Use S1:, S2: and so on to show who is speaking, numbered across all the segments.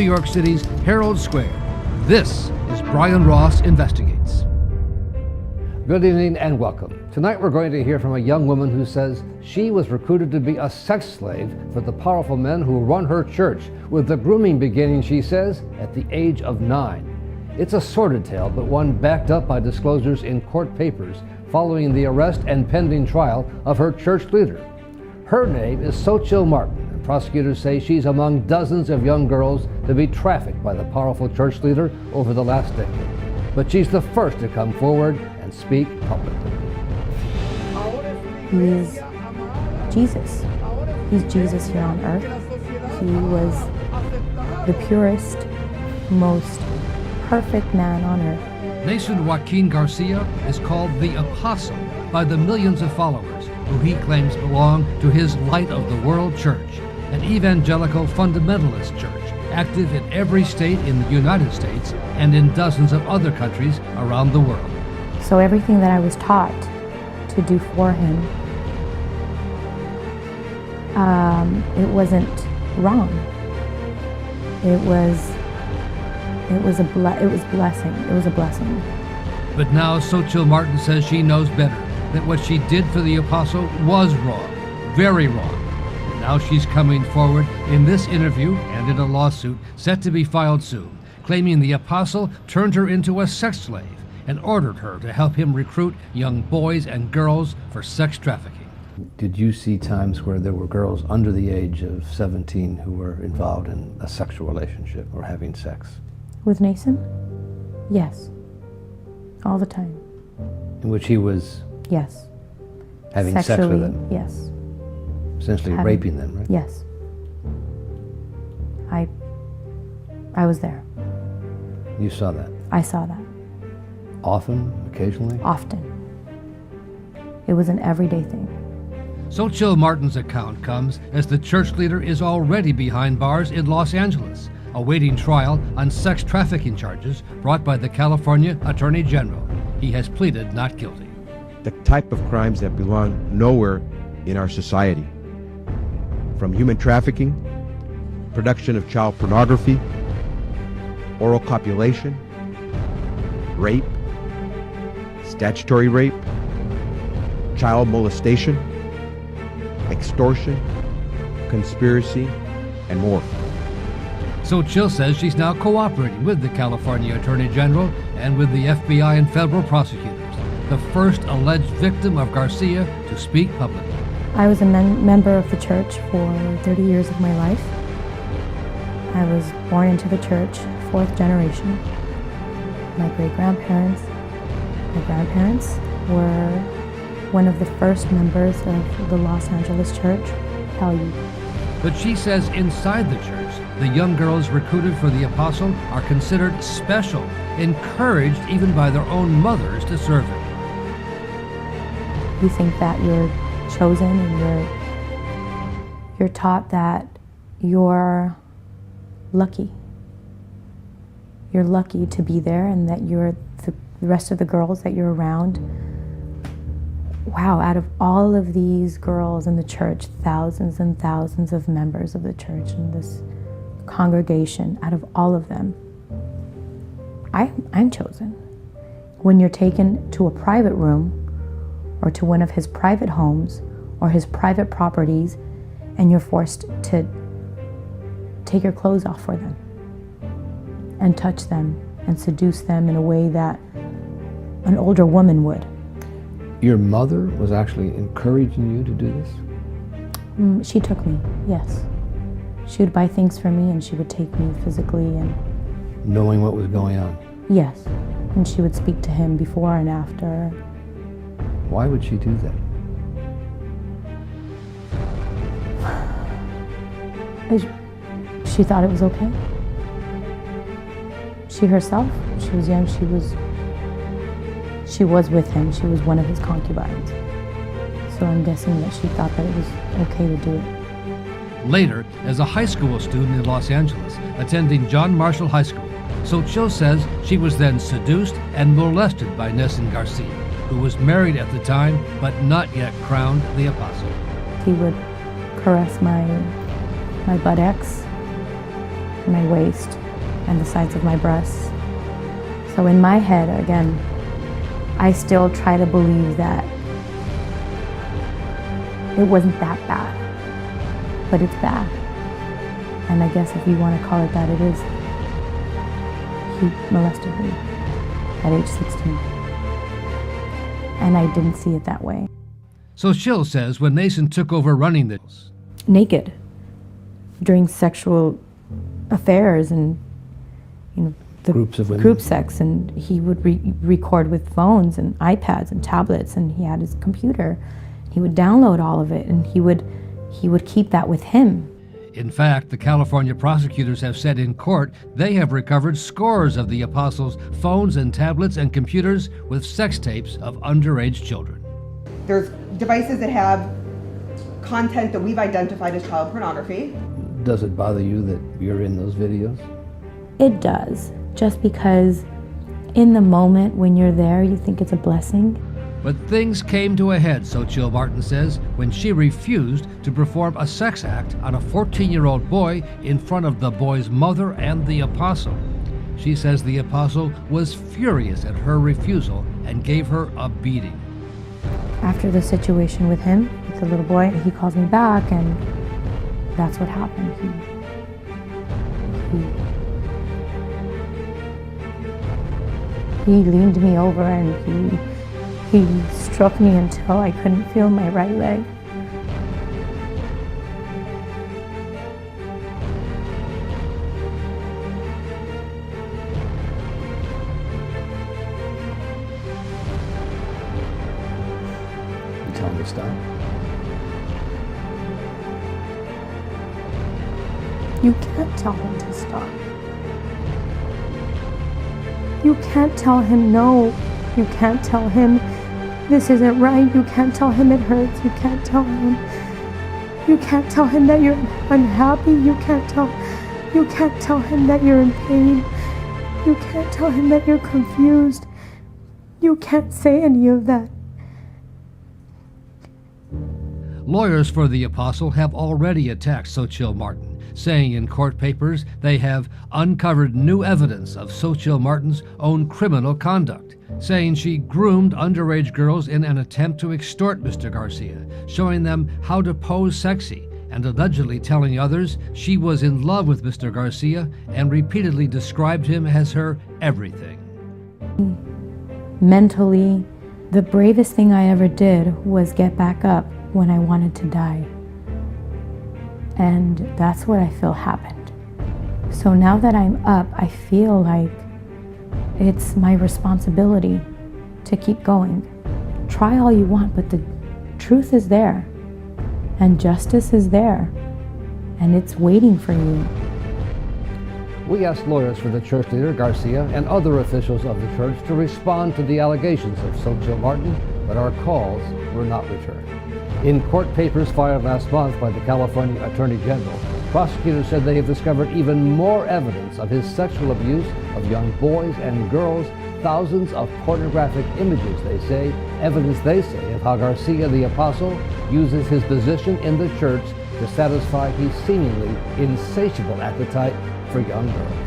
S1: York City's Herald Square. This is Brian Ross Investigates.
S2: Good evening and welcome. Tonight we're going to hear from a young woman who says she was recruited to be a sex slave for the powerful men who run her church, with the grooming beginning, she says, at the age of 9. It's a sordid tale, but one backed up by disclosures in court papers following the arrest and pending trial of her church leader. Her name is Xochil Martin, and prosecutors say she's among dozens of young girls to be trafficked by the powerful church leader over the last decade. But she's the first to come forward and speak publicly.
S3: He is Jesus. He's Jesus here on earth. He was the purest, most perfect man on earth.
S1: Naasón Joaquín Garcia is called the Apostle by the millions of followers who he claims belong to his Light of the World Church, an evangelical fundamentalist church active in every state in the United States and in dozens of other countries around the world.
S3: So everything that I was taught to do for him, it wasn't wrong. It was blessing. It was a blessing.
S1: But now Xochil Martin says she knows better, that what she did for the apostle was wrong, very wrong. And now she's coming forward in this interview and in a lawsuit set to be filed soon, claiming the apostle turned her into a sex slave and ordered her to help him recruit young boys and girls for sex trafficking.
S2: Did you see times where there were girls under the age of 17 who were involved in a sexual relationship or having sex?
S3: With Naason? Yes. All the time.
S2: In which he was
S3: Yes.
S2: having sex with them?
S3: Yes.
S2: Essentially raping them, right?
S3: Yes. I was there.
S2: You saw that?
S3: I saw that.
S2: Often? Occasionally?
S3: Often. It was an everyday thing.
S1: Xochil Martin's account comes as the church leader is already behind bars in Los Angeles, awaiting trial on sex trafficking charges brought by the California Attorney General. He has pleaded not guilty.
S4: The type of crimes that belong nowhere in our society, from human trafficking, production of child pornography, oral copulation, rape, statutory rape, child molestation, extortion, conspiracy, and more.
S1: Xochil says she's now cooperating with the California Attorney General and with the FBI and federal prosecutors, the first alleged victim of Garcia to speak publicly.
S3: I was a member of the church for 30 years of my life. I was born into the church, 4th generation. My great-grandparents, my grandparents were one of the first members of the Los Angeles church, Youth.
S1: But she says inside the church, the young girls recruited for the apostle are considered special, encouraged even by their own mothers to serve him.
S3: You think that you're chosen and you're taught that you're lucky. You're lucky to be there and that you're the rest of the girls that you're around. Wow, out of all of these girls in the church, thousands and thousands of members of the church in this congregation, out of all of them, I'm chosen. When you're taken to a private room or to one of his private homes or his private properties and you're forced to take your clothes off for them and touch them and seduce them in a way that an older woman would.
S2: Your mother was actually encouraging you to do this?
S3: She took me, yes. She would buy things for me and she would take me physically and...
S2: Knowing what was going on?
S3: Yes, and she would speak to him before and after.
S2: Why would she do that?
S3: She thought it was okay. She herself, she was young, she was with him. She was one of his concubines. So I'm guessing that she thought that it was okay to do it.
S1: Later, as a high school student in Los Angeles, attending John Marshall High School, Xochil says she was then seduced and molested by Naason Garcia, who was married at the time but not yet crowned the apostle.
S3: He would caress my buttocks my waist, and the sides of my breasts. So in my head, again, I still try to believe that it wasn't that bad, but it's bad. And I guess if you want to call it that, it is. He molested me at age 16. And I didn't see it that way.
S1: Xochil says when Naason took over running the
S3: Naked during sexual affairs and, you know, the
S2: Groups of women.
S3: group sex, and he would record with phones and iPads and tablets, and he had his computer. He would download all of it, and he would keep that with him.
S1: In fact, the California prosecutors have said in court they have recovered scores of the apostles' phones and tablets and computers with sex tapes of underage children.
S5: There's devices that have content that we've identified as child pornography.
S2: Does it bother you that you're in those videos?
S3: It does, just because in the moment when you're there, you think it's a blessing.
S1: But things came to a head, Xochil Martin says, when she refused to perform a sex act on a 14-year-old boy in front of the boy's mother and the apostle. She says the apostle was furious at her refusal and gave her a beating.
S3: After the situation with him, with the little boy, he calls me back, and that's what happened. He leaned me over and he struck me until I couldn't feel my right leg.
S2: You tell him to stop.
S3: You can't tell him to stop. You can't tell him no. You can't tell him this isn't right. You can't tell him it hurts. You can't tell him that you're unhappy. You can't tell him that you're in pain. You can't tell him that you're confused. You can't say any of that.
S1: Lawyers for the apostle have already attacked Xochil Martin, saying in court papers they have uncovered new evidence of Xochil Martin's own criminal conduct, saying she groomed underage girls in an attempt to extort Mr. Garcia, showing them how to pose sexy, and allegedly telling others she was in love with Mr. Garcia and repeatedly described him as her everything.
S3: Mentally, the bravest thing I ever did was get back up when I wanted to die. And that's what I feel happened. So now that I'm up, I feel like it's my responsibility to keep going. Try all you want, but the truth is there, and justice is there, and it's waiting for you.
S2: We asked lawyers for the church leader, Garcia, and other officials of the church to respond to the allegations of Xochil Martin, but our calls were not returned. In court papers filed last month by the California Attorney General, prosecutors said they have discovered even more evidence of his sexual abuse of young boys and girls, thousands of pornographic images, they say, evidence, they say, of how Garcia the Apostle uses his position in the church to satisfy his seemingly insatiable appetite for young girls.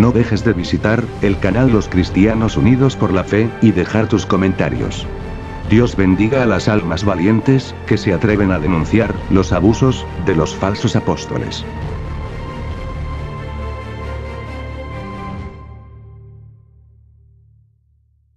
S6: No dejes de visitar el canal Los Cristianos Unidos por la Fe y dejar tus comentarios. Dios bendiga a las almas valientes que se atreven a denunciar los abusos de los falsos apóstoles.